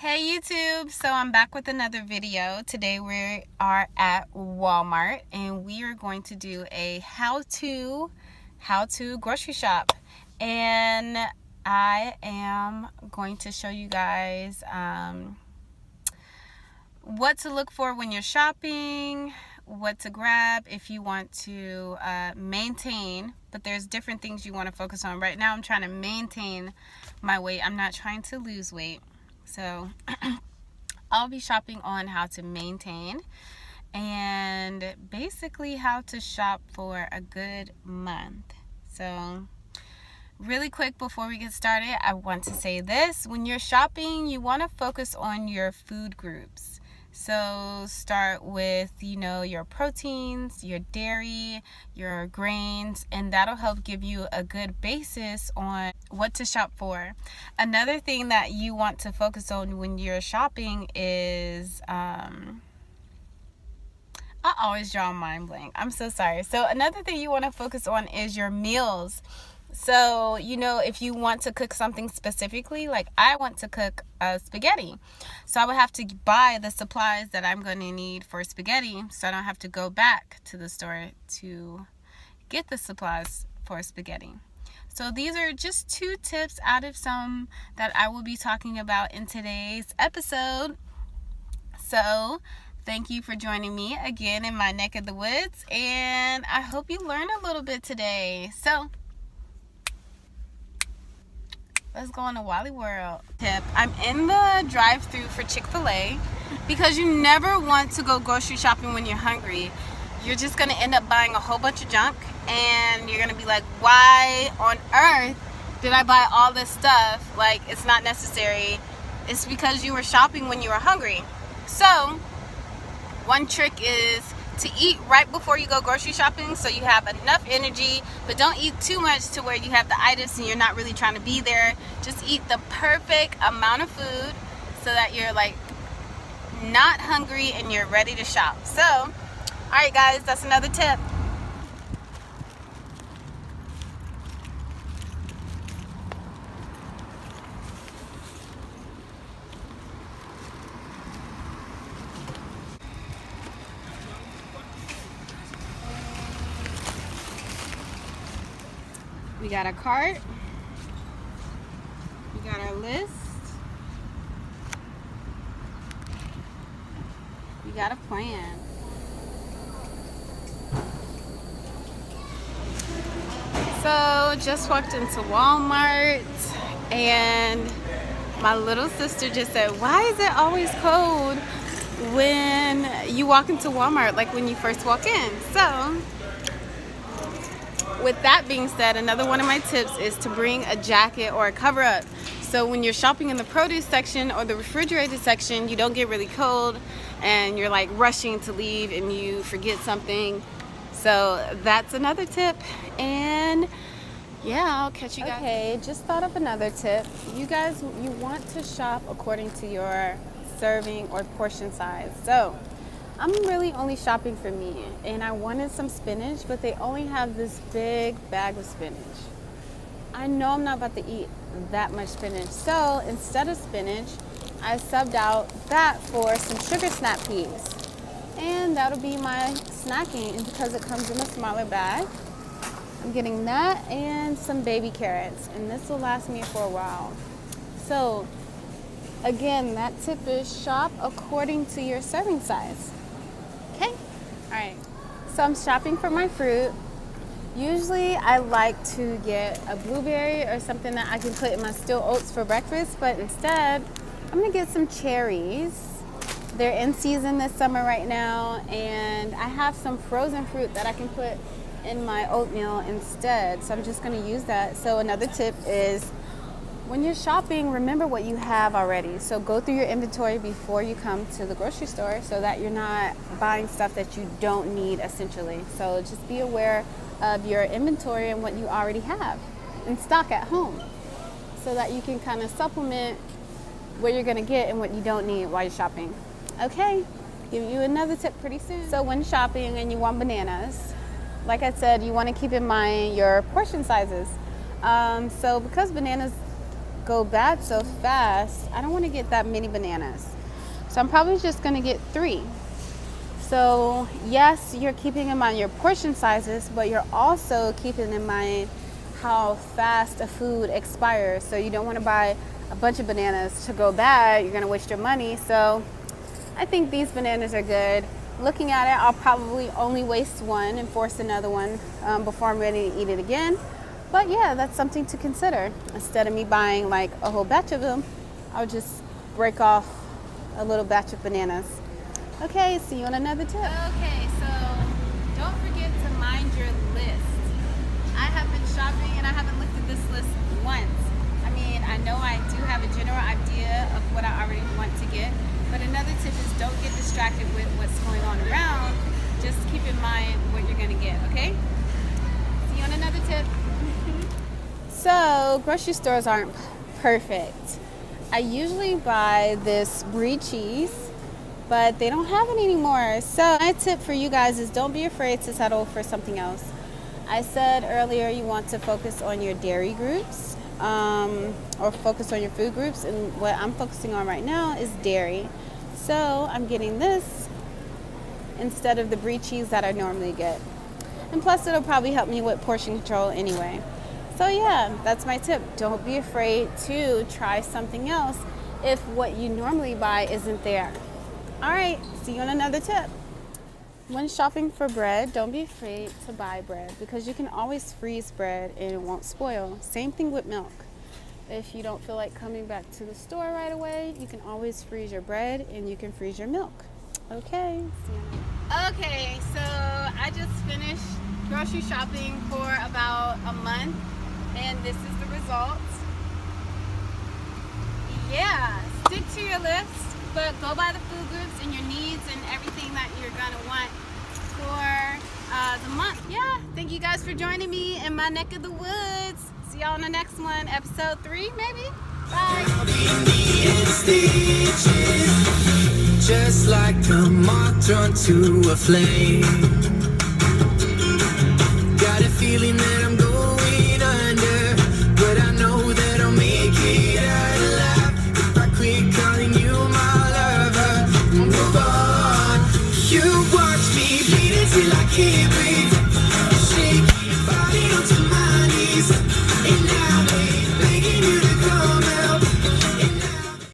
Hey YouTube, so I'm back with another video. Today we are at Walmart and we are going to do a how-to grocery shop. And I am going to show you guys what to look for when you're shopping, what to grab if you want to maintain, but there's different things you want to focus on. Right now I'm trying to maintain my weight. I'm not trying to lose weight. So I'll be shopping on how to maintain and basically how to shop for a good month. So really quick before we get started, I want to say this. When you're shopping, you want to focus on your food groups. So start with, your proteins, your dairy, your grains, and that'll help give you a good basis on what to shop for. Another thing that you want to focus on when you're shopping is, I always draw a mind blank. I'm so sorry. So another thing you want to focus on is your meals. So, if you want to cook something specifically, like I want to cook spaghetti. So I would have to buy the supplies that I'm going to need for spaghetti, so I don't have to go back to the store to get the supplies for spaghetti. So these are just 2 tips out of some that I will be talking about in today's episode. So thank you for joining me again in my neck of the woods, and I hope you learned a little bit today. So let's go on to Wally World. Tip: I'm in the drive-thru for Chick-fil-a because you never want to go grocery shopping when you're hungry. You're just going to end up buying a whole bunch of junk, and you're going to be like, why on earth did I buy all this stuff? Like, it's not necessary. It's because you were shopping when you were hungry. So one trick is to eat right before you go grocery shopping so you have enough energy, but don't eat too much to where you have the itis and you're not really trying to be there. Just eat the perfect amount of food so that you're like not hungry and you're ready to shop. So, alright guys, that's another tip. We got a cart. We got our list. We got a plan. So just walked into Walmart and my little sister just said, why is it always cold when you walk into Walmart, like when you first walk in? So with that being said, another one of my tips is to bring a jacket or a cover up. So when you're shopping in the produce section or the refrigerated section, you don't get really cold and you're like rushing to leave and you forget something. So that's another tip. And yeah, I'll catch you guys. Okay, just thought of another tip. You guys, you want to shop according to your serving or portion size. So I'm really only shopping for me, and I wanted some spinach, but they only have this big bag of spinach. I know I'm not about to eat that much spinach, so instead of spinach, I subbed out that for some sugar snap peas, and that'll be my snacking. And because it comes in a smaller bag, I'm getting that and some baby carrots, and this will last me for a while. So again, that tip is shop according to your serving size. Okay, all right, so I'm shopping for my fruit. Usually I like to get a blueberry or something that I can put in my steel oats for breakfast, but instead I'm gonna get some cherries. They're in season this summer right now, and I have some frozen fruit that I can put in my oatmeal instead, so I'm just gonna use that. So another tip is, when you're shopping, remember what you have already. So go through your inventory before you come to the grocery store so that you're not buying stuff that you don't need essentially. So just be aware of your inventory and what you already have in stock at home so that you can kind of supplement what you're gonna get and what you don't need while you're shopping. Okay, give you another tip pretty soon. So when shopping and you want bananas, like I said, you want to keep in mind your portion sizes. So because bananas go bad so fast, I don't want to get that many bananas. So I'm probably just going to get 3. So yes, you're keeping in mind your portion sizes, but you're also keeping in mind how fast a food expires. So you don't want to buy a bunch of bananas to go bad. You're going to waste your money. So I think these bananas are good. Looking at it, I'll probably only waste one and force another one before I'm ready to eat it again. But yeah, that's something to consider. Instead of me buying like a whole batch of them, I'll just break off a little batch of bananas. Okay, see you on another tip. Okay, so don't forget to mind your list. I have been shopping and I haven't looked at this list once. I mean, I know I do have a general idea of what I already want to get, but another tip is don't get distracted with what's going on around. Just keep in mind what you're gonna get, okay? See you on another tip. So, grocery stores aren't perfect. I usually buy this brie cheese, but they don't have it anymore. So my tip for you guys is don't be afraid to settle for something else. I said earlier you want to focus on your dairy groups or focus on your food groups, and what I'm focusing on right now is dairy. So I'm getting this instead of the brie cheese that I normally get. And plus it'll probably help me with portion control anyway. So yeah, that's my tip. Don't be afraid to try something else if what you normally buy isn't there. All right, see you on another tip. When shopping for bread, don't be afraid to buy bread because you can always freeze bread and it won't spoil. Same thing with milk. If you don't feel like coming back to the store right away, you can always freeze your bread and you can freeze your milk. Okay, see you. Okay, so I just finished grocery shopping for about a month and this is the results. Yeah, stick to your list. But go by the food groups and your needs and everything that you're gonna want for the month. Yeah, thank you guys for joining me in my neck of the woods. See y'all in the next one, episode 3 maybe. Bye. Just like a moth drawn to a flame.